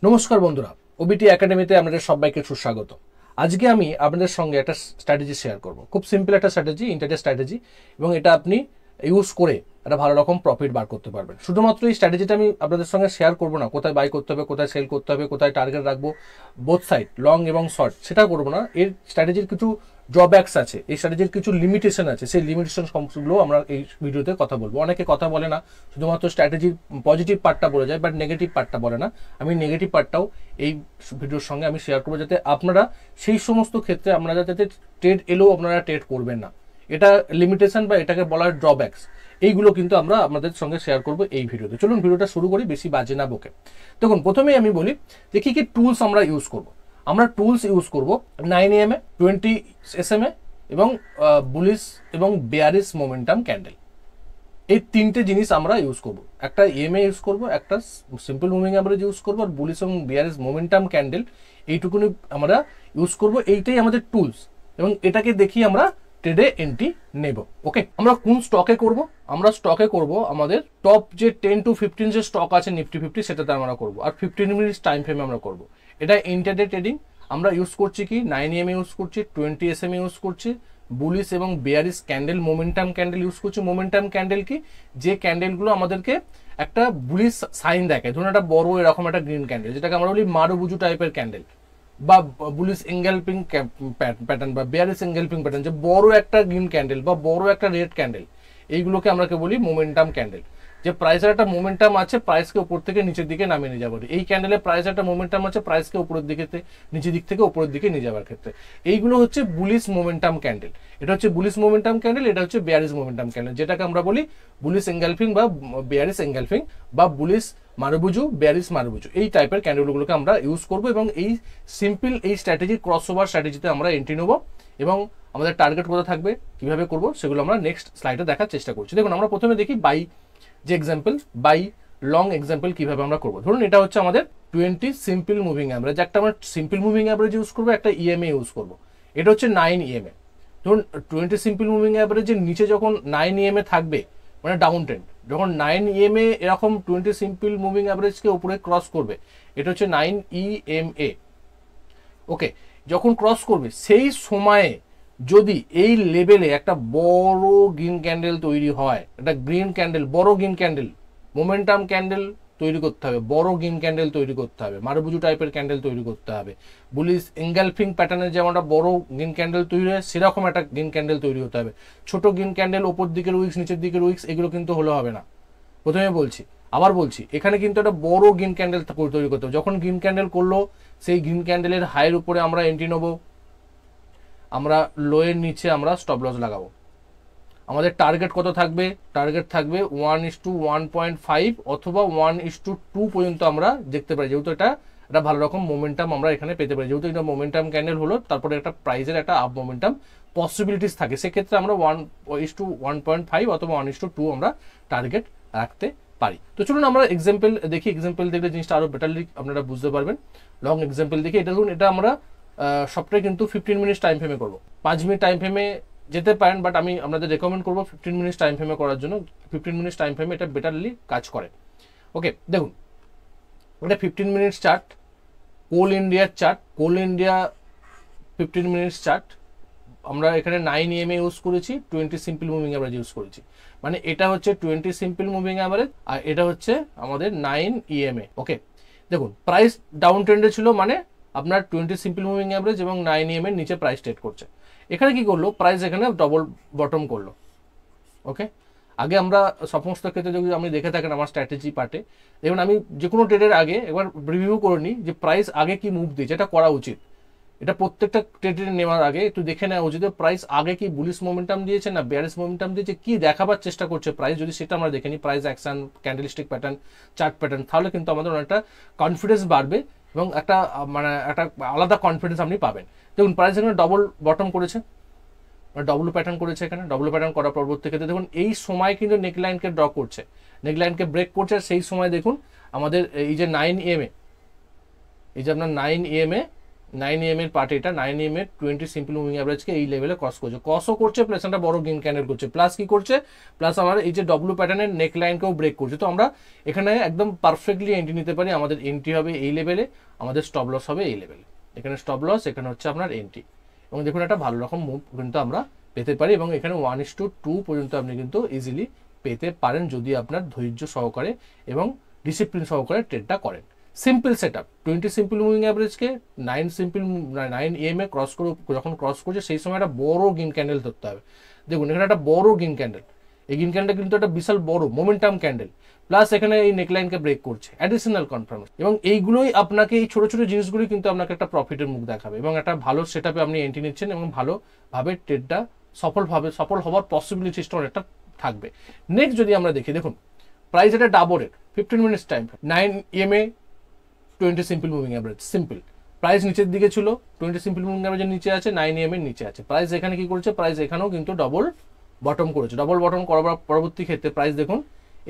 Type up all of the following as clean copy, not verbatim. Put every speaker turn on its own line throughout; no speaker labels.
নমস্কার বন্ধুরা, ওবিটি একাডেমিতে আপনাদের সবাইকে সুস্বাগত। আজকে আমি আপনাদের সঙ্গে একটা স্ট্র্যাটেজি শেয়ার করব। খুব সিম্পল একটা স্ট্র্যাটেজি, ইন্টারডে স্ট্র্যাটেজি, এবং এটা আপনি ইউজ করে একটা ভালো রকম প্রফিট বার করতে পারবেন। শুধুমাত্র এই স্ট্র্যাটেজিটা আমি আপনাদের সঙ্গে শেয়ার করবো না, কোথায় বাই করতে হবে, কোথায় সেল করতে হবে, কোথায় টার্গেট রাখবো, বোথ সাইড লং এবং শর্ট, সেটা করবো না। এর স্ট্র্যাটেজির কিছু ড্রব্যাকস আছে, এই স্ট্র্যাটেজির কিছু লিমিটেশন আছে, সেই লিমিটেশন সম্পর্কগুলো আমরা এই ভিডিওতে কথা বলবো। অনেকে কথা বলে না, শুধুমাত্র স্ট্র্যাটেজির পজিটিভ পার্টটা বলে যায়, বাট নেগেটিভ পার্টটা বলে না। আমি নেগেটিভ পার্টটাও এই ভিডিওর সঙ্গে আমি শেয়ার করবো, যাতে আপনারা সেই সমস্ত ক্ষেত্রে আপনারা যাতে ট্রেড এলেও আপনারা ট্রেড করবেন না। এটা লিমিটেশন বা এটাকে বলার ড্রব্যাকস, এইগুলো কিন্তু আমরা আপনাদের সঙ্গে শেয়ার করবো এই ভিডিওতে। চলুন ভিডিওটা শুরু করি, বেশি বাজে না বকে। দেখুন, প্রথমেই আমি বলি যে কী কী টুলস আমরা ইউজ করব। আমরা টুলস ইউজ করব 9 AM, 20 SMA এবং বুলিশ এবং বেয়ারিশ মোমেন্টাম ক্যান্ডেল। এই তিনটে জিনিস আমরা ইউজ করব। একটা ইএমএ ইউজ করব, একটা সিম্পল মুভিং অ্যাভারেজ ইউজ করব, আর বুলিশ এবং বিয়ারিশ মোমেন্টাম ক্যান্ডেল, এইটুকুনি আমরা ইউজ করব। এইটাই আমাদের টুলস, এবং এটাকে দেখি আমরা ট্রেডে এন্ট্রি নেব। ওকে, আমরা কোন স্টকে করব? আমরা স্টকে করব আমাদের টপ যে 10 to 15 যে স্টক আছে নিফটি 50, সেটাতে আমরা করব, আর 15 মিনিটস টাইম ফ্রেমে আমরা করব। এটা ইন্টারডে ট্রেডিং। আমরা ইউজ করছি কি 9 AM ইউজ করছি, 20 SMA ইউজ করছি, বুলিশ এবং bearish candle, momentum candle use করছি। মোমেন্টাম ক্যান্ডেল কি? যে ক্যান্ডেলগুলো আমাদেরকে একটা বুলিশ সাইন দেখায়। ধরুন একটা বড় এরকম একটা গ্রিন ক্যান্ডেল, যেটাকে আমরা বলি মারুবুজু টাইপের ক্যান্ডেল, বা বুলিশ এঙ্গেলপিং প্যাটার্ন বা বেয়ারিশ এঙ্গেলপিং প্যাটার্ন, যে বড় একটা গ্রিন ক্যান্ডেল বা বড় একটা রেড ক্যান্ডেল, এইগুলোকে আমরা বলি মোমেন্টাম ক্যান্ডেল। যে প্রাইসের একটা মোমেন্টাম আছে, প্রাইসকে উপর থেকে নিচের দিকে নামিয়ে নিয়ে যাবো। এই ক্যান্ডেলের প্রাইসের একটা মোমেন্টাম আছে, প্রাইসকে উপরের দিকে, নিচের দিক থেকে উপরের দিকে নিয়ে যাওয়ার ক্ষেত্রে। এইগুলো হচ্ছে বুলিশ মোমেন্টাম ক্যান্ডেল। এটা হচ্ছে বুলিশ মোমেন্টাম ক্যান্ডেল, এটা হচ্ছে বেয়ারিশ মোমেন্টাম ক্যান্ডেল, যেটাকে আমরা বলি বুলিশ এঙ্গেলফিং বা বেয়ারিশ এঙ্গেলফিং বা বুলিশ মারুবুজু, বেয়ারিশ মারুবুজু। এই টাইপের ক্যান্ডেলগুলোকে আমরা ইউজ করবো, এবং এই সিম্পল এই স্ট্র্যাটেজি, ক্রস ওভার স্ট্র্যাটেজিতে আমরা এন্ট্রি নেবো। এবং আমাদের টার্গেট কোথায় থাকবে, কিভাবে করবো, সেগুলো আমরা নেক্সট স্লাইডে দেখার চেষ্টা করছি। দেখুন, আমরা প্রথমে দেখি বাই যে এক্সাম্পল, বাই লং এক্সাম্পল কিভাবে আমরা করবো। ধরুন এটা হচ্ছে আমাদের 20 সিম্পল মুভিং অ্যাভারেজ, একটা আমরা সিম্পল মুভিং অ্যাভারেজ ইউজ করবো, একটা ইএমএ ইউজ করবো। এটা হচ্ছে 9 EMA। ধরুন 20 সিম্পল মুভিং অ্যাভারেজের নিচে যখন 9 EMA থাকবে, মানে ডাউন ট্রেন্ড, যখন 9 EMA এরকম 20 সিম্পল মুভিং অ্যাভারেজকে উপরে ক্রস করবে, এটা হচ্ছে 9 EMA। ওকে, যখন ক্রস করবে সেই সময়ে যদি এই লেভেলে একটা বড় গ্রিন ক্যান্ডেল তৈরি হয়, একটা গ্রিন ক্যান্ডেল, বড় গ্রিন ক্যান্ডেল, মোমেন্টাম ক্যান্ডেল তৈরি করতে হবে, বড় গ্রিন ক্যান্ডেল তৈরি করতে হবে, মারুবুজু টাইপের ক্যান্ডেল তৈরি করতে হবে। বুলিশ এঙ্গেলফিং প্যাটার্নের যেমন একটা বড় গ্রিন ক্যান্ডেল তৈরি হয়, সেরকম একটা গ্রিন ক্যান্ডেল তৈরি হতে হবে। ছোট গ্রিন ক্যান্ডেল, ওপর দিকের উইক্স, নিচের দিকের উইক্স, এগুলো কিন্তু হলে হবে না। প্রথমে বলছি, আবার বলছি, এখানে কিন্তু একটা বড় গ্রিন ক্যান্ডেল তৈরি করতে হবে। যখন গ্রিন ক্যান্ডেল করলো, সেই গ্রিন ক্যান্ডেলের হাইয়ের উপরে আমরা এন্ট্রি নেবো, আমরা লোয়ের নিচে আমরা স্টপ লস লাগাবো। আমাদের টার্গেট কত থাকবে? টার্গেট থাকবে 1:1.5 অথবা 1:2 পর্যন্ত আমরা দেখতে পারি, যেহেতু এটা একটা ভালো রকম মোমেন্টাম আমরা এখানে পেতে পারি। যেহেতু এটা মোমেন্টাম ক্যান্ডেল হলো, তারপরে একটা প্রাইসের একটা আপ মোমেন্টাম পসিবিলিটিস থাকে, সেক্ষেত্রে আমরা 1:1.5 অথবা 1:2 আমরা টার্গেট রাখতে পারি। তো চলুন আমরা এক্সাম্পল দেখি। এক্সাম্পল দেখলে জিনিসটা আরো বেটারলি আপনারা বুঝতে পারবেন। লং এক্সাম্পল দেখি। এটা ধরুন, এটা আমরা সবটাই কিন্তু 15 মিনিটস টাইম ফ্রেমে করবো। 5 মিনিট টাইম ফ্রেমে যেতে পারেন, বাট আমি আপনাদের রেকমেন্ড করবো 15 মিনিটস টাইম ফ্রেমে করার জন্য। 15 মিনিটস টাইম ফ্রেমে এটা বেটারলি কাজ করে। ওকে, দেখুন এটা 15 মিনিটস চার্ট, কোল ইন্ডিয়ার চার্ট, কোল ইন্ডিয়া 15 মিনিটস চার্ট। আমরা এখানে 9 EMA ইউজ করেছি, 20 সিম্পল মুভিং অ্যাভারেজ ইউজ করেছি। মানে এটা হচ্ছে 20 সিম্পল মুভিং অ্যাভারেজ, আর এটা হচ্ছে আমাদের 9 EMA। ওকে, দেখুন প্রাইস ডাউন ট্রেন্ডে ছিল, মানে আপনার 20 সিম্পল মুভিং অ্যাভারেজ এবং 9 EMA এর নিচে প্রাইস ট্রেড করছে। এখানে কি করলো, প্রাইস এখানে ডবল বটম করলো। ওকে, আগে আমরা সমস্ত ক্ষেত্রে যদি আপনি দেখে থাকেন আমার স্ট্র্যাটেজি পার্টে, দেখুন আমি যে কোনো ট্রেডের আগে একবার রিভিউ করে নিই যে প্রাইস আগে কি মুভ দিয়েছে। এটা করা উচিত, এটা প্রত্যেকটা ট্রেডে নেওয়ার আগে একটু দেখে নেওয়া উচিত প্রাইস আগে কি বুলিশ মোমেন্টাম দিয়েছে না বেয়ারিশ মোমেন্টাম দিয়েছে, কি দেখাবার চেষ্টা করছে প্রাইস। যদি সেটা আমরা দেখে নিই, price action, candlestick pattern, chart pattern, তাহলে কিন্তু আমাদের অনেকটা কনফিডেন্স বাড়বে এবং একটা মানে একটা আলাদা কনফিডেন্স আপনি পাবেন। দেখুন প্রাইস এখানে ডবল বটম করেছে, ডব্লু প্যাটার্ন করেছে। এখানে ডব্লু প্যাটার্ন করার পরবর্তী ক্ষেত্রে দেখুন এই সময় কিন্তু নেকলাইনকে ড্র করছে, নেকলাইনকে ব্রেক করছে। সেই সময় দেখুন আমাদের এই যে 9 EMA, এই যে আপনার 9 EMA 9 এর পার্ট, এটা 9 এর 20 সিম্পল মুভিং অ্যাভারেজকে এই লেভেলে ক্রস করছে, ক্রসও করছে প্লাস একটা বড় গ্রিন ক্যান্ডেল করছে, প্লাস কি করছে, প্লাস আমার এই যে ডব্লিউ প্যাটার্নের নেক লাইনকেও ব্রেক করছে। তো আমরা এখানে একদম পারফেক্টলি এন্ট্রি নিতে পারি। আমাদের এন্ট্রি হবে এই লেভেলে, আমাদের স্টপ লস হবে এই লেভেলে। এখানে স্টপ লস, এখানে হচ্ছে আপনার এন্ট্রি, এবং দেখুন একটা ভালো রকম মুভ কিন্তু আমরা পেতে পারি, এবং এখানে 1:2 পর্যন্ত আপনি কিন্তু ইজিলি পেতে পারেন যদি আপনার ধৈর্য সহকারে এবং ডিসিপ্লিন সহকারে ট্রেডটা করেন। Simple set up, 20 simple moving অ্যাভারেজকে 9 EMA ক্রস করে, যখন ক্রস করছে সেই সময় একটা বড় গ্রিন ক্যান্ডেল ধরতে হবে। দেখুন এখানে একটা বড় গ্রিন ক্যান্ডেল, এই গ্রিন ক্যান্ডেল কিন্তু একটা বিশাল বড় মোমেন্টাম ক্যান্ডেল, প্লাস এখানে এই নেকলাইনকে ব্রেক করছে, অ্যাডিশনাল কনফার্মেশন, এবং এইগুলোই আপনাকে, এই ছোট ছোট জিনিসগুলোই কিন্তু আপনাকে একটা প্রফিটের মুখ দেখাবে, এবং একটা ভালো সেট আপে আপনি এন্ট্রি নিচ্ছেন এবং ভালোভাবে ট্রেডটা সফল হওয়ার পসিবিলিটিসটা অনেকটা থাকবে। নেক্সট যদি আমরা দেখি, দেখুন প্রাইস এটা double rate, 15 minutes time, 9 EMA 20 simple moving average, simple price নিচের দিকে ছিল, 20 সিম্পল মুভিং অ্যাভারেজের নিচে আছে, 9 EMA নিচে আছে। প্রাইস এখানে কি করেছে, প্রাইস এখানেও কিন্তু ডবল বটম করেছে। ডবল বটম করার পরবর্তী ক্ষেত্রে প্রাইস দেখুন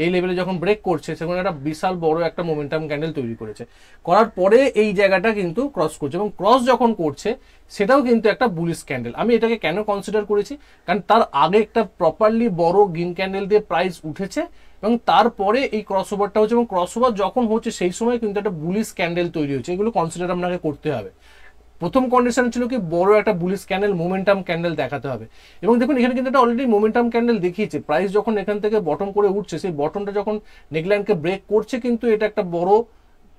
এই লেভেলে যখন ব্রেক করছে, সেখানে একটা বিশাল বড় একটা মোমেন্টাম ক্যান্ডেল তৈরি করেছে, করার পরে এই জায়গাটা কিন্তু ক্রস করছে, এবং ক্রস যখন করছে সেটাও কিন্তু একটা বুলিশ ক্যান্ডেল। আমি এটাকে কেন কনসিডার করেছি, কারণ তার আগে একটা প্রপারলি বড় গ্রিন ক্যান্ডেল দিয়ে প্রাইস উঠেছে, এবং তারপরে এই ক্রস ওভারটা হচ্ছে, এবং ক্রস ওভার যখন হচ্ছে সেই সময় কিন্তু একটা বুলিশ ক্যান্ডেল তৈরি হচ্ছে। এগুলো কনসিডার আপনাকে করতে হবে। প্রথম কন্ডিশন ছিল কি, বড় একটা বুলিশ ক্যান্ডেল, মোমেন্টাম ক্যান্ডেল দেখাতে হবে, এবং দেখুন এখানে কিন্তু একটা অলরেডি মোমেন্টাম ক্যান্ডেল দেখিয়েছে। প্রাইস যখন এখান থেকে বটম করে উঠছে, সেই বটমটা যখন নেকলাইনকে ব্রেক করছে, কিন্তু এটা একটা বড়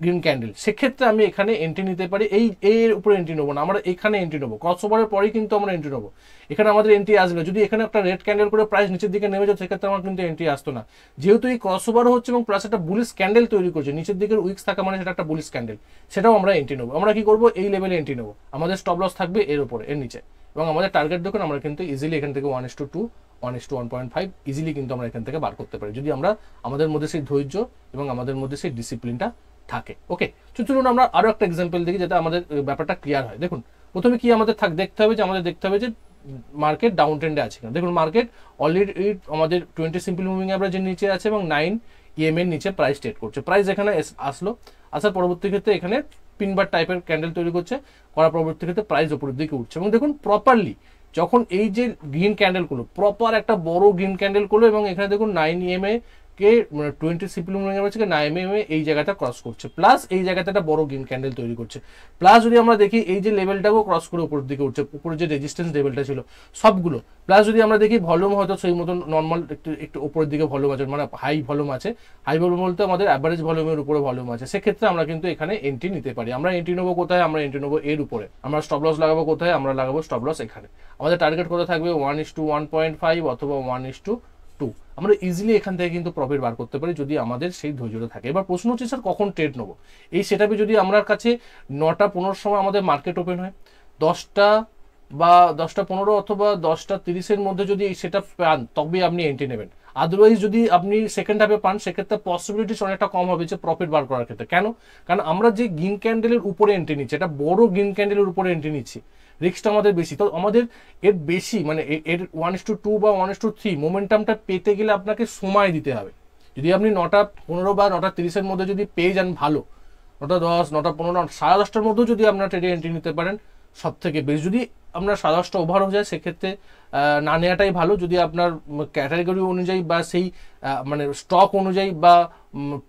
গ্রিন ক্যান্ডেল, সেক্ষেত্রে আমি এখানে এন্ট্রি নিতে পারি। এর উপরে এন্ট্রি নেবো না, আমরা এখানে এন্ট্রি নেবো, ক্রস ওভারের পরেই কিন্তু আমরা এন্ট্রি নেবো। এখানে আমাদের এন্ট্রি আসবে, যদি এখানে একটা রেড ক্যান্ডেল করে প্রাইস নিচের দিকে নেমে যায়, সেক্ষেত্রে আমার কিন্তু এন্ট্রি আসতো না। যেহেতু এই ক্রস ওভার হচ্ছে এবং প্লাস একটা বুলিশ ক্যান্ডেল তৈরি করছে, নিচের দিকের উইক্স থাকা মানে সেটা একটা বুলিশ ক্যান্ডেল, সেটাও আমরা এন্ট্রি নেবো। আমরা কি করবো, এই লেভেলে এন্ট্রি নেবো, আমাদের স্টপ লস থাকবে এর উপরে, এর নিচে, এবং আমাদের টার্গেট দেখুন আমরা কিন্তু ইজিলি এখান থেকে 1:2 1:1.5 ইজিলি কিন্তু আমরা এখান থেকে বার করতে পারি, যদি আমরা আমাদের মধ্যে সেই ধৈর্য এবং আমাদের মধ্যে সেই ডিসিপ্লিনটা থাকে। ওকে, চলুন আমরা আরো একটা এক্সাম্পল দেখি যাতে আমাদের ব্যাপারটা ক্লিয়ার হয়। দেখুন প্রথমে কি আমাদের দেখতে হবে, যে আমাদের দেখতে হবে যে মার্কেট ডাউন ট্রেন্ডে আছে কিনা। দেখুন মার্কেট অলরেডি আমাদের 20 সিম্পল মুভিং অ্যাভারেজের নিচে আছে, এবং 9 EMA এর নিচে প্রাইস ট্রেড করছে। প্রাইস এখানে আসলো, আসার পরবর্তী ক্ষেত্রে এখানে পিনবার টাইপের ক্যান্ডেল তৈরি করছে, করার পরবর্তী ক্ষেত্রে প্রাইস উপরের দিকে উঠছে, এবং দেখুন প্রপারলি যখন এই যে গ্রিন ক্যান্ডেল করলো, প্রপার একটা বড় গ্রিন ক্যান্ডেল করলো, এবং এখানে দেখুন 9 EMA কে 20 সিম্পল মুভিং অ্যাভারেজকে 9 EMA এই জায়গাটা ক্রস করছে, প্লাস এই জায়গাতে একটা বড় গ্রিন ক্যান্ডেল তৈরি করছে, প্লাস যদি আমরা দেখি এই যে লেভেলটাকেও ক্রস করে উপরের দিকে উঠছে, উপরে যে রেজিস্ট্যান্স লেভেলটা ছিল সবগুলো, প্লাস যদি আমরা দেখি ভলিউম হয়তো সেই মতন নর্মাল একটু উপরের দিকে ভলিউম আছে, মানে হাই ভলিউম আছে, হাই ভলিউম বলতে আমাদের অ্যাভারেজ ভলিউমের উপরে ভলিউম আছে, সেক্ষেত্রে আমরা কিন্তু এখানে এন্ট্রি নিতে পারি। আমরা এন্ট্রি নেবো কোথায়, আমরা এন্ট্রি নেবো এর উপরে। আমরা স্টপ লস লাগাবো কোথায়, আমরা লাগাবো স্টপ লস এখানে। আমাদের টার্গেট কোথায় থাকবে, 1:1.5 অথবা 1:2। আমরা ইজিলি এখান থেকে কিন্তু প্রফিট বার করতে পারি যদি আমাদের সেই ধৈর্যটা থাকে। এবার প্রশ্ন হচ্ছে স্যার কখন ট্রেড নেবো। এই সেটআপে যদি আমার কাছে 9:15 সময় আমাদের মার্কেট ওপেন হয়, 10টা বা 10:15 অথবা 10:30 মধ্যে যদি এই সেটআপ পান, তবে আপনি এন্ট্রি নেবেন। আদারওয়াইজ যদি আপনি সেকেন্ড হাফে পান, সেক্ষেত্রে পসিবিলিটিস অনেকটা কম হবে যে প্রফিট বার করার ক্ষেত্রে। কেন, কারণ আমরা যে গ্রিন ক্যান্ডেলের উপরে এন্ট্রি নিচ্ছি, এটা বড় গ্রিন ক্যান্ডেলের উপরে এন্ট্রি নিচ্ছি, রিস্কটা আমাদের বেশি। তো আমাদের এর বেশি মানে এর 1:2 বা 1:3 মোমেন্টামটা পেতে গেলে আপনাকে সময় দিতে হবে। যদি আপনি 9:15 বা 9:30 মধ্যে যদি পেয়ে যান ভালো, 9:10, 9:15, 10:30টার মধ্যেও যদি আপনার ট্রেডে এন্ট্রি নিতে পারেন সব থেকে বেশি। যদি আপনার 10:30টা ওভার হয়ে যায়, সেক্ষেত্রে না নেওয়াটাই ভালো। যদি আপনার ক্যাটাগরি অনুযায়ী বা সেই মানে স্টক অনুযায়ী বা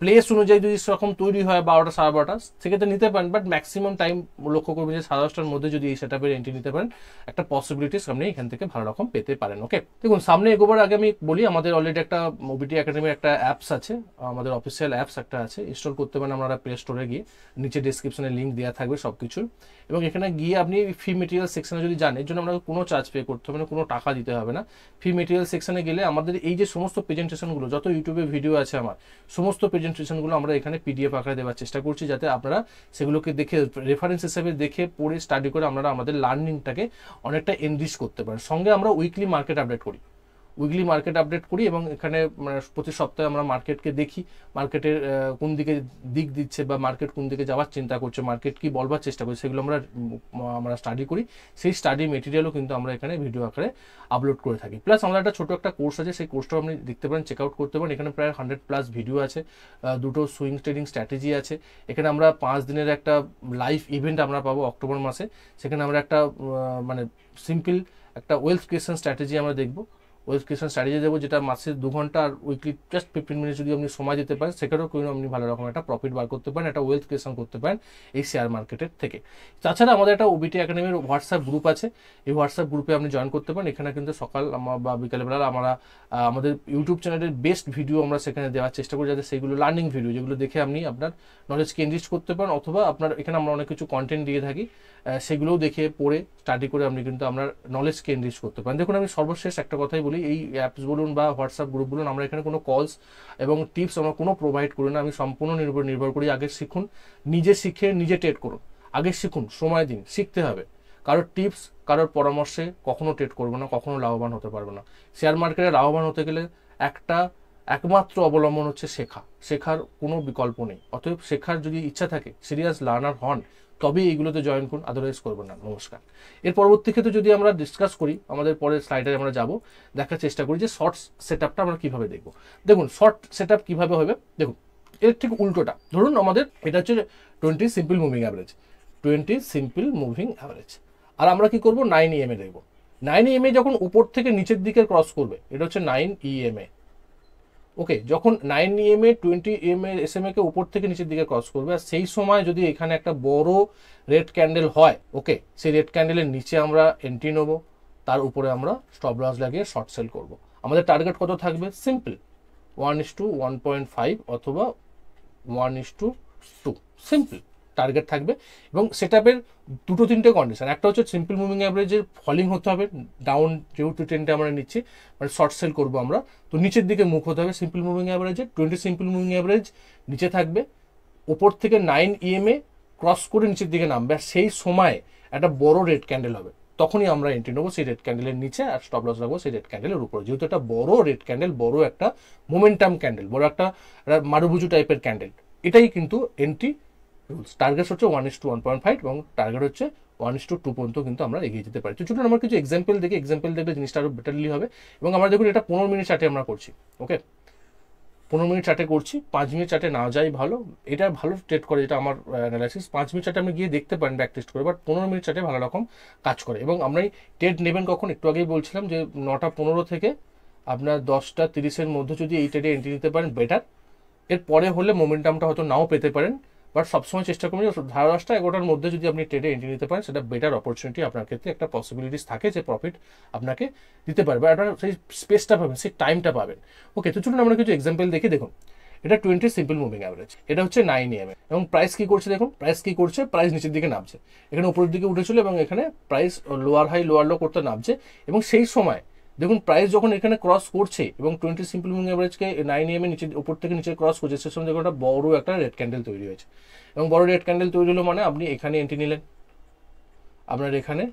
প্লেস অনুযায়ী যদি সেরকম তৈরি হয় 12টা 12:30, সেক্ষেত্রে নিতে পারেন, বাট ম্যাক্সিমাম টাইম লক্ষ্য করবেন যে 10:30টার মধ্যে যদি এই সেটআপের এন্ট্রি নিতে পারেন, একটা পসিবিলিটিস আপনি এখান থেকে ভালো রকম পেতে পারেন। ওকে, দেখুন সামনে এগোবার আগে আমি বলি, আমাদের অলরেডি একটা ওবিটি একাডেমির একটা অ্যাপস আছে, আমাদের অফিসিয়াল অ্যাপস একটা আছে, ইনস্টল করতে পারেন আপনারা প্লে স্টোরে গিয়ে, নিচে ডিসক্রিপশনে লিঙ্ক দেওয়া থাকবে সব কিছুর, এবং এখানে গিয়ে আপনি ফি মেটেরিয়াল সেকশনে যদি যান, এর জন্য আপনাকে কোনো চার্জ পে করতে হবে না, কোনো টাকা দিতে হবে না। ফি মেটেরিয়াল সেকশনে গেলে আমাদের এই যে সমস্ত প্রেজেন্টেশনগুলো, যত ইউটিউবে ভিডিও আছে আমার, সমস্ত প্রেজেন্টেশনগুলো আমরা এখানে পিডিএফ আকারে দেওয়ার চেষ্টা করছি, যাতে আপনারা সেগুলোকে দেখে রেফারেন্স হিসেবে দেখে পড়ে স্টাডি করে আপনারা আমাদের লার্নিংটাকে অনেকটা এনরিচ করতে পারেন। সঙ্গে আমরা উইকলি মার্কেট আপডেট করি, উইকলি মার্কেট আপডেট করি এবং এখানে মানে প্রতি সপ্তাহে আমরা মার্কেটকে দেখি, মার্কেটের কোন দিকে দিক দিচ্ছে বা মার্কেট কোন দিকে যাওয়ার চিন্তা করছে, মার্কেট কি বলবার চেষ্টা করছে, সেগুলো আমরা স্টাডি করি। সেই স্টাডি মেটেরিয়ালও কিন্তু আমরা এখানে ভিডিও আকারে আপলোড করে থাকি। প্লাস আমাদের একটা ছোটো একটা কোর্স আছে, সেই কোর্সটাও আপনি দেখতে পারেন, চেক আউট করতে পারেন। এখানে প্রায় 100+ ভিডিও আছে, 2টো সুইং ট্রেডিং স্ট্র্যাটেজি আছে। এখানে আমরা 5 দিনের একটা লাইভ ইভেন্ট আমরা পাবো অক্টোবর মাসে। সেখানে আমরা একটা মানে সিম্পল একটা ওয়েলথ ক্রিয়েশন স্ট্র্যাটেজি আমরা দেখবো, ওয়েলথ ক্রিয়েশন স্ট্র্যাটেজি দেবো, যেটা মাসে 2 ঘন্টা আর উইকলি জাস্ট 15 মিনিট যদি আপনি সময় দিতে পারেন, সেখানেও কিন্তু আপনি ভালো রকম একটা প্রফিট বার করতে পারেন, একটা ওয়েলথ ক্রিয়েশন করতে পারেন এই শেয়ার মার্কেটের থেকে। তাছাড়া আমাদের একটা ওবিটি একাডেমির হোয়াটসঅ্যাপ গ্রুপ আছে, এই হোয়াটসঅ্যাপ গ্রুপে আপনি জয়েন করতে পারেন। এখানে কিন্তু সকাল বা বিকালবেলা আমরা আমাদের ইউটিউব চ্যানেলের বেস্ট ভিডিও আমরা সেখানে দেওয়ার চেষ্টা করি, যাতে সেইগুলো লার্নিং ভিডিও, যেগুলো দেখে আপনি আপনার নলেজকে এনরিচ করতে পারেন, অথবা আপনার এখানে আমরা অনেক কিছু কন্টেন্ট দিয়ে থাকি, সেগুলোও দেখে পড়ে স্টাডি করে আপনি কিন্তু আপনার নলেজকে এনরিচ করতে পারেন। দেখুন, আমি সর্বশেষ একটা কথাই বলি, এই অ্যাপস বলুন বা হোয়াটসঅ্যাপ গ্রুপ বলুন, আমরা এখানে কোনো কলস এবং টিপস আমরা কোনো প্রোভাইড করি না। আমি সম্পূর্ণ নির্ভর করি, আগে শিখুন, নিজে শিখে নিজে ট্রেড করুন। আগে শিখুন, সময় দিন, শিখতে হবে। কারোর টিপস, কারোর পরামর্শে কখনো ট্রেড করবো না, কখনো লাভবান হতে পারবো না। শেয়ার মার্কেটে লাভবান হতে গেলে একমাত্র অবলম্বন হচ্ছে শেখার কোনো বিকল্প নেই। অতএব শেখার যদি ইচ্ছা থাকে, সিরিয়াস লার্নার হন, তবেই এইগুলোতে জয়েন করুন, আদারওয়াইজ করবেন না। নমস্কার। এর পরবর্তী ক্ষেত্রে যদি আমরা ডিসকাস করি, আমাদের পরের স্লাইডে আমরা যাব, দেখার চেষ্টা করি যে শর্ট সেটআপটা আমরা কিভাবে দেখব। দেখুন, শর্ট সেটআপ কিভাবে হবে, দেখুন এর ঠিক উল্টোটা। ধরুন আমাদের এটা হচ্ছে 20 simple moving average, 20 simple moving average, আর আমরা কি করব, 9 EMA দেখব। 9 EMA যখন উপর থেকে নিচের দিকে ক্রস করবে, এটা হচ্ছে 9 EMA। ওকে, যখন 9 EMA 20 EMA SMA কে উপর থেকে নিচের দিকে ক্রস করবে, আর সেই সময় যদি এখানে একটা বড় রেড ক্যান্ডেল হয়, ওকে, সেই রেড ক্যান্ডেলের নিচে আমরা এন্ট্রি নেবো, তার উপরে আমরা স্টপ লস লাগিয়ে শর্ট সেল করব। আমাদের টার্গেট কত থাকবে, সিম্পল 1:1.5 অথবা 1:2, সিম্পল টার্গেট থাকবে। এবং সেটআপের 2-3টে কন্ডিশন, একটা হচ্ছে সিম্পল মুভিং অ্যাভারেজের ফলিং হতে হবে, ডাউন যেহেতু ট্রেন্ডে আমরা নিচ্ছি, মানে শর্ট সেল করবো আমরা, তো নিচের দিকে মুখ হতে হবে সিম্পল মুভিং অ্যাভারেজের। 20 সিম্পল মুভিং অ্যাভারেজ নিচে থাকবে, ওপর থেকে 9 EMA ক্রস করে নিচের দিকে নামবে, আর সেই সময় একটা বড় রেড ক্যান্ডেল হবে, তখনই আমরা এন্ট্রি নেবো সেই রেড ক্যান্ডেলের নিচে, আর স্টপ লস রাখবো সেই রেড ক্যান্ডেলের উপরে। যেহেতু একটা বড় রেড ক্যান্ডেল, বড় একটা মোমেন্টাম ক্যান্ডেল, বড় একটা মারুভুজু টাইপের ক্যান্ডেল, এটাই কিন্তু এন্ট্রি রুলস। টার্গেট হচ্ছে 1:1.5 এবং টার্গেট হচ্ছে 1:2 পর্যন্ত কিন্তু আমরা এগিয়ে যেতে পারি। তো চলুন আমরা কিছু এক্সাম্পল দেখি, এক্সাম্পল দেখলে জিনিসটা আরো বেটারলি হবে। এবং আমরা দেখুন এটা 15 মিনিট চার্টে আমরা করছি, ওকে, 15 মিনিট চার্টে করছি, 5 মিনিট চার্টে না যাই ভালো, এটা ভালো ট্রেড করে, এটা আমার অ্যানালাইসিস। 5 মিনিট চার্টে আপনি গিয়ে দেখতে পারেন ব্যাক টেস্ট করে, বাট 15 মিনিট চার্টে ভালো রকম কাজ করে। এবং আমরা ট্রেড নেবেন কখন, একটু আগেই বলছিলাম যে 9:15 থেকে আপনার 10:30-এর মধ্যে যদি এই ট্রেডে এন্ট্রি নিতে পারেন বেটার। এর পরে হলে মোমেন্টামটা হয়তো নাও পেতে পারেন, বাট সবসময় চেষ্টা করুন যে 10:30-11টার মধ্যে যদি আপনি ট্রেডে এন্ট্রি নিতে পারেন, সেটা বেটার অপরচুনিটি আপনার ক্ষেত্রে, একটা পসিবিলিটিস থাকে যে প্রফিট আপনাকে দিতে পারবে, আপনার সেই স্পেসটা পাবেন, সেই টাইমটা পাবেন। ওকে, তো চলুন আমরা কিছু এক্সাম্পল দেখি। দেখুন, এটা 20 সিম্পল মুভিং অ্যাভারেজ, এটা হচ্ছে 9 EMA, এবং প্রাইস কি করছে দেখুন, প্রাইস নিচের দিকে নামছে, এখানে উপরের দিকে উঠেছিল এবং এখানে price lower high lower low করতে নামছে। এবং সেই সময় দেখুন প্রাইস যখন এখানে ক্রস করছে এবং 20 সিম্পল মুভিং অ্যাভারেজকে 9 EMA নিচে উপর থেকে নিচে ক্রস করছে, সে সময় দেখুন একটা বড় একটা রেড ক্যান্ডেল তৈরি হয়েছে। এবং বড় রেড ক্যান্ডেল তৈরি হলো মানে আপনি এখানে এন্ট্রি নিলেন, আপনার এখানে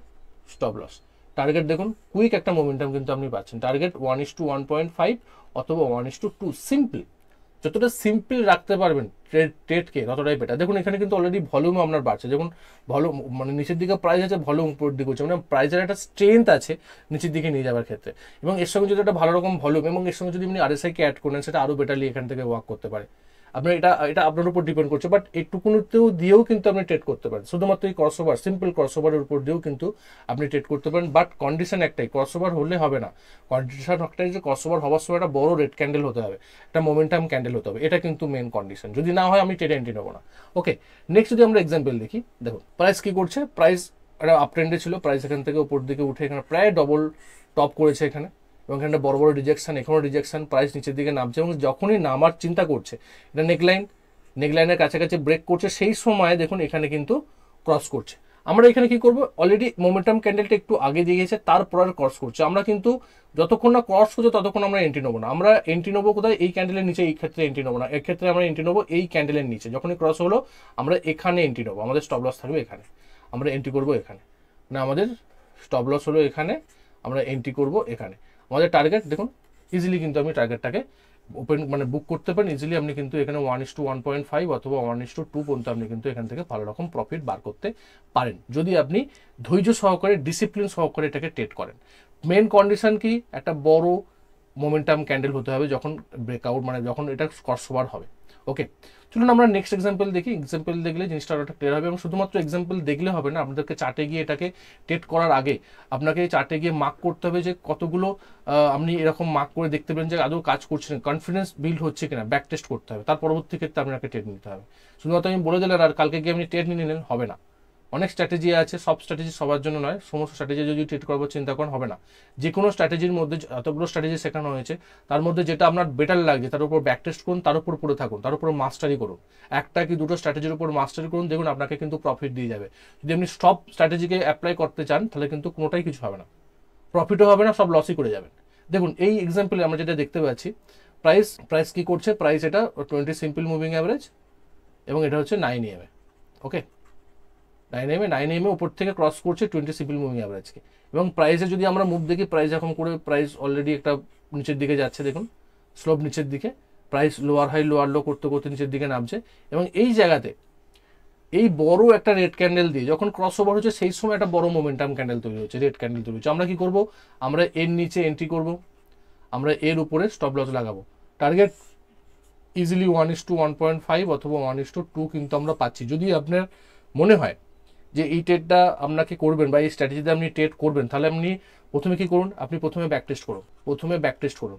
স্টপ লস। টার্গেট দেখুন, কুইক একটা মোমেন্টাম কিন্তু আপনি পাচ্ছেন, টার্গেট 1:1.5 অথবা 1:2। সিম্পল, যতটা সিম্পল রাখতে পারবেন ট্রেডকে ততটাই বেটার। দেখুন এখানে কিন্তু অলরেডি ভলিউম আপনার বাড়ছে, যখন ভলিউম মানে নিচের দিকে প্রাইস আছে, ভলিউম উপরের দিকে হচ্ছে, মানে প্রাইসের একটা স্ট্রেংথ আছে নিচের দিকে নিয়ে যাওয়ার ক্ষেত্রে। এবং এর সঙ্গে যদি একটা ভালো রকম ভলিউম এবং এর সঙ্গে যদি আপনি RSI কে অ্যাড করেন, সেটা আরও বেটারলি এখান থেকে ওয়ার্ক করতে পারে। আপনার এটা আপনার উপর ডিপেন্ড করছে, বাট এইটুকুতেও দিয়েও কিন্তু আপনি ট্রেড করতে পারেন। শুধুমাত্র এই ক্রসওভার, সিম্পল ক্রসওভারের উপর দিয়েও কিন্তু আপনি ট্রেড করতে পারেন, বাট কন্ডিশন একটাই, ক্রসওভার হলে হবে না। কন্ডিশন একটাই যে ক্রসওভার হওয়ার সময় একটা বড় রেড ক্যান্ডেল হতে হবে, একটা মোমেন্টাম ক্যান্ডেল হতে হবে, এটা কিন্তু মেন কন্ডিশন। যদি না হয় আমি ট্রেডে এন্ট্রি নেবো না। ওকে, নেক্সট যদি আমরা এক্সাম্পল দেখি, দেখুন প্রাইস কি করছে, প্রাইস একটা আপ ট্রেন্ডে ছিল, প্রাইস এখান থেকে উপর দিকে উঠে এখানে প্রায় ডবল টপ করেছে এখানে, এবং এখানে বড় বড় রিজেকশন, এখানেও রিজেকশন, প্রাইস নিচের দিকে নামছে। এবং যখনই নামার চিন্তা করছে, এটা নেকলাইনের কাছাকাছি ব্রেক করছে, সেই সময় দেখুন এখানে কিন্তু ক্রস করছে। আমরা এখানে কি করব, অলরেডি মোমেন্টাম ক্যান্ডেলটা একটু আগে দিয়ে গেছে, তারপর আর ক্রস করছে, আমরা কিন্তু যতক্ষণ না ক্রস করছে ততক্ষণ আমরা এন্ট্রি নেবো না। আমরা এন্ট্রি নেবো কোথায়, এই ক্যান্ডেলের নিচে, এই ক্ষেত্রে এন্ট্রি নেবো না, এর ক্ষেত্রে আমরা এন্ট্রি নেবো এই ক্যান্ডেলের নিচে। যখনই ক্রস হলো আমরা এখানে এন্ট্রি নেবো, আমাদের স্টপ লস থাকবে এখানে, আমরা এন্ট্রি করবো এখানে, মানে আমাদের স্টপ লস হলো এখানে, আমরা এন্ট্রি করব এখানে। আমাদের টার্গেট দেখুন ইজিলি কিন্তু আমি টার্গেটটাকে ওপেন মানে বুক করতে পারেন ইজিলি। আপনি কিন্তু এখানে 1:1.5 অথবা 1:2 পর্যন্ত আপনি কিন্তু এখান থেকে ভালো রকম প্রফিট বার করতে পারেন যদি আপনি ধৈর্য সহকারে ডিসিপ্লিন সহকারে এটাকে ট্রেড করেন। মেন কন্ডিশন কি, একটা বড় মোমেন্টাম ক্যান্ডেল হতে হবে যখন ব্রেকআউট মানে যখন এটা ক্রসওভার হবে। ওকে, চলুন আমরা নেক্সট এক্সাম্পল দেখি। এক্সাম্পল দেখলে জিনিসটা একটা ক্লিয়ার হবে এবং শুধুমাত্র এক্সাম্পল দেখলে হবে না, আপনাদেরকে চার্টে গিয়ে এটাকে ট্রেড করার আগে আপনাকে চার্টে গিয়ে মার্ক করতে হবে যে কতগুলো আপনি এরকম মার্ক করে দেখতে পারেন যে আদৌ কাজ করছেন, কনফিডেন্স বিল্ড হচ্ছে কিনা, ব্যাক টেস্ট করতে হবে। তার পরবর্তী ক্ষেত্রে আপনাকে ট্রেড নিতে হবে। শুধুমাত্র আমি বলে দিলেন আর কালকে গিয়ে আপনি ট্রেড নিয়ে নিলেন হবে না। অনেক স্ট্র্যাটেজি আছে, সব স্ট্র্যাটেজি সবার জন্য নয়। সমস্ত স্ট্র্যাটেজি যদি ট্রেড করবো চিন্তা করেন হবে না। যে কোনো স্ট্র্যাটেজির মধ্যে যতগুলো স্ট্র্যাটেজি শেখানো হয়েছে তার মধ্যে যেটা আপনার বেটার লাগছে তার উপর ব্যাক টেস্ট করুন, তার উপর পড়ে থাকুন, তার উপর মাস্টারি করুন। একটা কি দুটো স্ট্র্যাটেজির উপর মাস্টারি করুন, দেখুন আপনাকে কিন্তু প্রফিট দিয়ে যাবে। যদি আপনি সব স্ট্র্যাটেজিকে অ্যাপ্লাই করতে চান তাহলে কিন্তু কোনোটাই কিছু হবে না, প্রফিটও হবে না, সব লসই করে যাবেন। দেখুন এই এক্সাম্পলে আমরা যেটা দেখতে পাচ্ছি, প্রাইস কি করছে, প্রাইস এটা 20 সিম্পল মুভিং অ্যাভারেজ এবং এটা হচ্ছে 9 EMA। ওকে, 9 EMA উপর থেকে ক্রস করছে 20 সিম্পল মুভিং অ্যাভারেজকে। এবং প্রাইসে যদি আমরা মুভ দেখি, প্রাইস এখন করে প্রাইস অলরেডি একটা নিচের দিকে যাচ্ছে, দেখুন স্লোপ নিচের দিকে, price lower high lower low করতে করতে নিচের দিকে নামছে। এবং এই জায়গাতে এই বড় একটা রেড ক্যান্ডেল দিয়ে যখন ক্রস ওভার হচ্ছে সেই সময় একটা বড় মোমেন্টাম ক্যান্ডেল তৈরি হচ্ছে, রেড ক্যান্ডেল তৈরি হচ্ছে। আমরা কি করব, আমরা এর নিচে এন্ট্রি করব, আমরা এর উপরে স্টপ লস লাগাবো। টার্গেট ইজিলি 1:1.5 অথবা 1:2 কিন্তু আমরা পাচ্ছি। যদি আপনার মনে হয় যে এই ট্রেডটা আপনাকে করবেন বা এই স্ট্র্যাটেজিতে আপনি ট্রেড করবেন, তাহলে আপনি প্রথমে কি করুন, আপনি প্রথমে ব্যাক টেস্ট করুন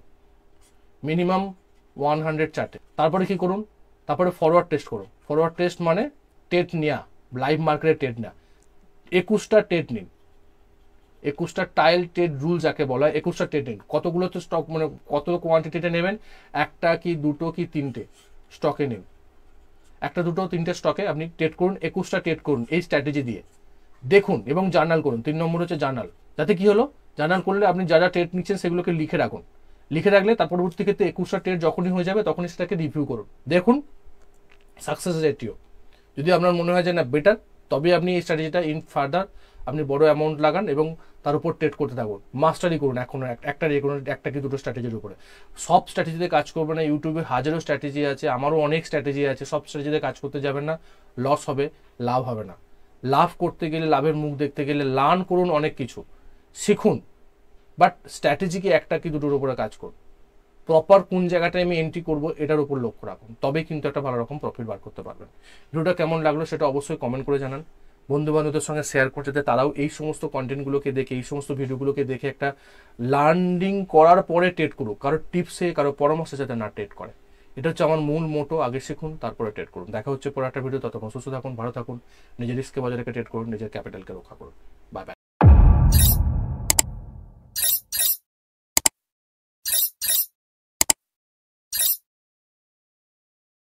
মিনিমাম 100 চার্টে। তারপরে কি করুন, তারপরে ফরওয়ার্ড টেস্ট করুন। ফরওয়ার্ড টেস্ট মানে ট্রেড নেওয়া, লাইভ মার্কেটে ট্রেড নেওয়া। 21টা ট্রেড নিন, 21টা টাইল ট্রেড রুল যাকে বলা হয়, 21টা ট্রেড নিন। কতগুলো তো স্টক মানে কত কোয়ান্টিটিতে নেবেন, একটা কি দুটো কি তিনটে স্টকে নিন, একটা দুটো তিনটে স্টকে আপনি ট্রেড করুন, 21টা ট্রেড করুন এই স্ট্র্যাটেজি দিয়ে। দেখুন এবং জার্নাল করুন। 3 নম্বর হচ্ছে জার্নাল। যাতে কি হলো, জার্নাল করলে আপনি যা যা ট্রেড নিচ্ছেন সেগুলোকে লিখে রাখুন। লিখে রাখলে তার পরবর্তী ক্ষেত্রে 21টা ট্রেড যখনই হয়ে যাবে তখনই সেটাকে রিভিউ করুন, দেখুন সাকসেস রেটিও। যদি আপনার মনে হয় যে না বেটার, তবে আপনি এই স্ট্র্যাটেজিটা ইন ফার্দার আপনি বড় অ্যামাউন্ট লাগান এবং তার উপর ট্রেড করতে থাকুন, মাস্টারি করুন। এখন একটা কি দুটো স্ট্র্যাটেজির উপরে, সব স্ট্র্যাটেজিতে কাজ করবে না। ইউটিউবে হাজারো স্ট্র্যাটেজি আছে, আমারও অনেক স্ট্র্যাটেজি আছে, সব স্ট্র্যাটেজিতে কাজ করতে যাবেন না, লস হবে, লাভ হবে না। লাভ করতে গেলে, লাভের মুখ দেখতে গেলে লার্ন করুন, অনেক কিছু শিখুন, বাট স্ট্র্যাটেজিকে একটা কি দুটোর উপরে কাজ করুন। প্রপার কোন জায়গাটায় আমি এন্ট্রি করবো এটার উপর লক্ষ্য রাখুন, তবে কিন্তু একটা ভালো রকম প্রফিট বার করতে পারবেন। ভিডিওটা কেমন লাগলো সেটা অবশ্যই কমেন্ট করে জানান। বন্ধু বান্ধবদের সঙ্গে শেয়ার করতে, যাতে তারাও এই সমস্ত কন্টেন্টগুলোকে দেখে, এই সমস্ত ভিডিওগুলোকে দেখে একটা লার্নিং করার পরে ট্রেড করুক, কারো টিপসে কারো পরামর্শে যাতে না ট্রেড করে। এটা হচ্ছে আমার মূল মোটো। আগে শিখুন তারপরে ট্রেড করুন। দেখা হচ্ছে পরে একটা ভিডিও, ততক্ষণ সুস্থ থাকুন, ভালো থাকুন, নিজের রিস্ককে বজায় রেখে ট্রেড করুন, নিজের ক্যাপিটালকে রক্ষা করুন। Bye bye.